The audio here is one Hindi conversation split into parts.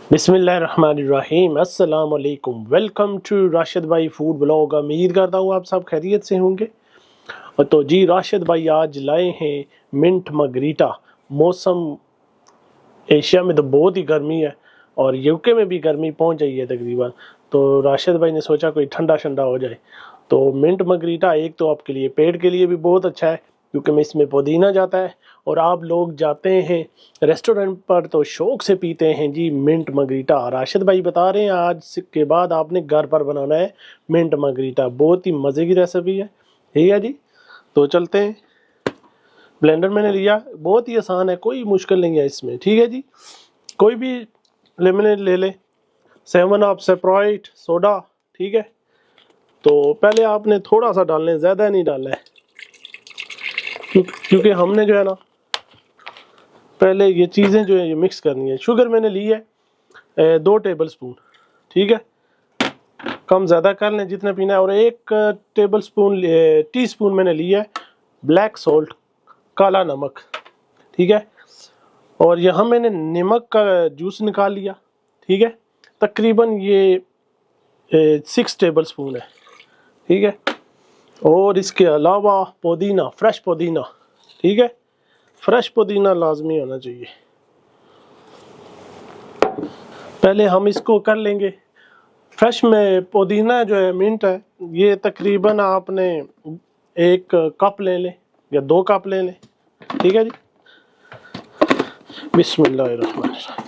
बिस्मिल्लाहिर्रहमानिर्रहीम अस्सलाम वालेकुम। वेलकम टू राशिद भाई फूड ब्लॉग। उम्मीद करता हूँ आप सब खैरियत से होंगे। और तो जी राशिद भाई आज लाए हैं मिंट मार्गरीटा। मौसम एशिया में तो बहुत ही गर्मी है और यूके में भी गर्मी पहुंच गई है तकरीबन। तो राशिद भाई ने सोचा कोई ठंडा ठंडा हो जाए। तो मिंट मार्गरीटा एक तो आपके लिए पेट के लिए भी बहुत अच्छा है क्योंकि में इसमें पुदीना जाता है और आप लोग जाते हैं रेस्टोरेंट पर तो शौक से पीते हैं जी मिंट मार्गरीटा। राशिद भाई बता रहे हैं आज के बाद आपने घर पर बनाना है मिंट मार्गरीटा। बहुत ही मज़े की रेसिपी है। ठीक है जी, तो चलते हैं। ब्लेंडर मैंने लिया, बहुत ही आसान है, कोई मुश्किल नहीं है इसमें। ठीक है जी, कोई भी लेमनेड ले ले, 7 अप, स्प्राइट, सोडा। ठीक है, तो पहले आपने थोड़ा सा डालना है, ज़्यादा नहीं डालना है क्योंकि हमने जो है ना पहले ये चीज़ें जो है ये मिक्स करनी है। शुगर मैंने ली है 2 टेबल स्पून। ठीक है, कम ज़्यादा कर लें जितना पीना है। और 1 टेबल स्पून टी स्पून मैंने लिया है ब्लैक सॉल्ट, काला नमक। ठीक है, और यहाँ मैंने नमक का जूस निकाल लिया। ठीक है, तकरीबन ये 6 टेबल स्पून है। ठीक है, और इसके अलावा पुदीना, फ्रेश पुदीना। ठीक है, फ्रेश पुदीना लाजमी होना चाहिए। पहले हम इसको कर लेंगे फ्रेश में। पुदीना जो है मिंट है ये तकरीबन आपने 1 कप ले लें या 2 कप ले लें। ठीक है जी, बिस्मिल्लाहिर्रहमानिर्रहीम।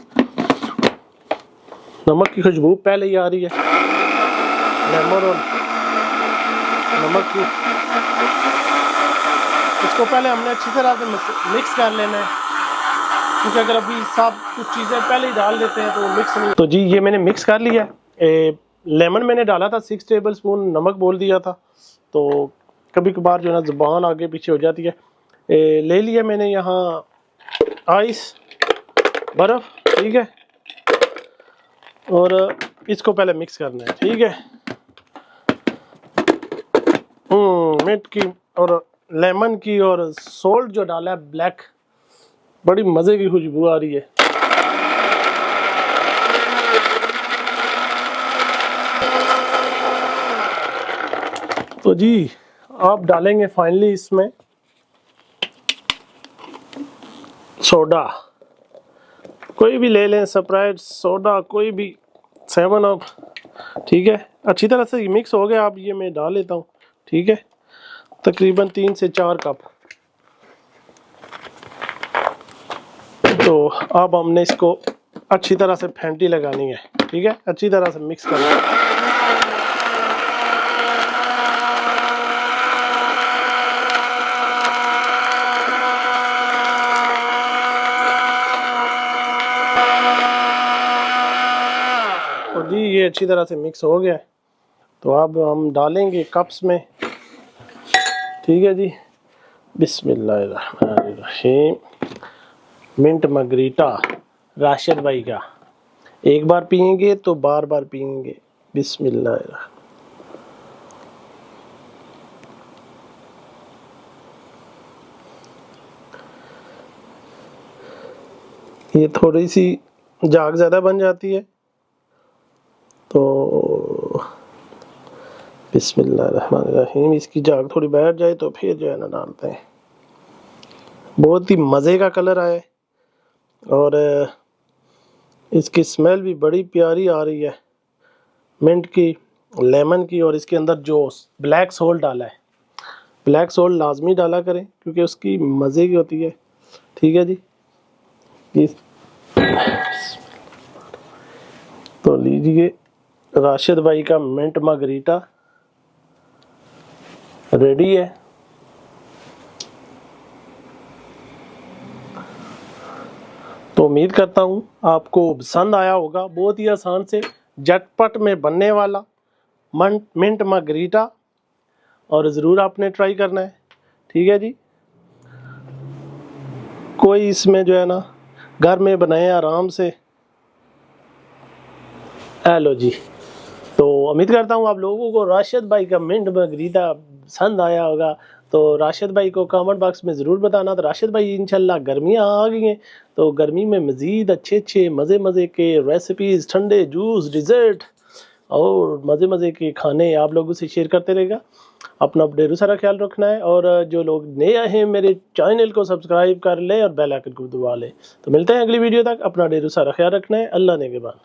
नमक की खुशबू पहले ही आ रही है, लेमन और नमक की। इसको पहले हमने अच्छी तरह से मिक्स कर लेना है क्योंकि अगर अभी सब कुछ चीज़ें पहले ही डाल देते हैं तो मिक्स नहीं। तो जी ये मैंने मिक्स कर लिया है। लेमन मैंने डाला था 6 टेबल स्पून, नमक बोल दिया था तो कभी कभार जो है ना ज़ुबान आगे पीछे हो जाती है। ले लिया मैंने यहाँ आइस, बर्फ़। ठीक है, और इसको पहले मिक्स करना है। ठीक है, मिंट की और लेमन की और सॉल्ट जो डाला है ब्लैक, बड़ी मज़े की खुशबू आ रही है। तो जी आप डालेंगे फाइनली इसमें सोडा, कोई भी ले लें, स्प्राइट, सोडा, कोई भी, 7 अप। ठीक है, अच्छी तरह से मिक्स हो गया। अब ये मैं डाल लेता हूँ। ठीक है, तकरीबन 3 से 4 कप। तो अब हमने इसको अच्छी तरह से फेंटी लगानी है। ठीक है, अच्छी तरह से मिक्स करना है। तो जी ये अच्छी तरह से मिक्स हो गया है। तो अब हम डालेंगे कप्स में। ठीक है जी, बिस्मिल्लाहिर्रहमानिर्रहीम। मिंट मार्गरीटा राशिद भाई का, एक बार पियेंगे तो बार बार पियेंगे। बिस्मिल्लाह। ये थोड़ी सी जाग ज़्यादा बन जाती है तो बिस्मिल्लाहिर्रहमानिर्रहीम, इसकी जाग थोड़ी बैठ जाए तो फिर जो है ना डालते हैं। बहुत ही मज़े का कलर आए और इसकी स्मेल भी बड़ी प्यारी आ रही है मिंट की, लेमन की। और इसके अंदर जो ब्लैक सॉल्ट डाला है, ब्लैक सॉल्ट लाजमी डाला करें क्योंकि उसकी मज़े की होती है। ठीक है जी, तो लीजिए राशिद भाई का मिंट मार्गरीटा रेडी है। तो उम्मीद करता हूँ आपको पसंद आया होगा। बहुत ही आसान से झटपट में बनने वाला मिंट मार्गरीटा, और ज़रूर आपने ट्राई करना है। ठीक है जी, कोई इसमें जो है ना घर में बनाए आराम से। हेलो जी, तो उम्मीद करता हूँ आप लोगों को राशिद भाई का मिंट मार्गरीटा पसंद आया होगा। तो राशिद भाई को कमेंट बॉक्स में ज़रूर बताना। तो राशिद भाई इंशाल्लाह गर्मियाँ आ गई हैं, तो गर्मी में मज़ीद अच्छे मज़े के रेसिपीज़, ठंडे जूस, डिज़र्ट और मज़े के खाने आप लोगों से शेयर करते रहेगा। अपना ढेरों सारा ख्याल रखना है, और जो लोग नए हैं मेरे चैनल को सब्सक्राइब कर ले और बेल आइकन को दबा ले। तो मिलते हैं अगली वीडियो तक, अपना ढेरों सारा ख्याल रखना है। अल्लाह ने के बाद।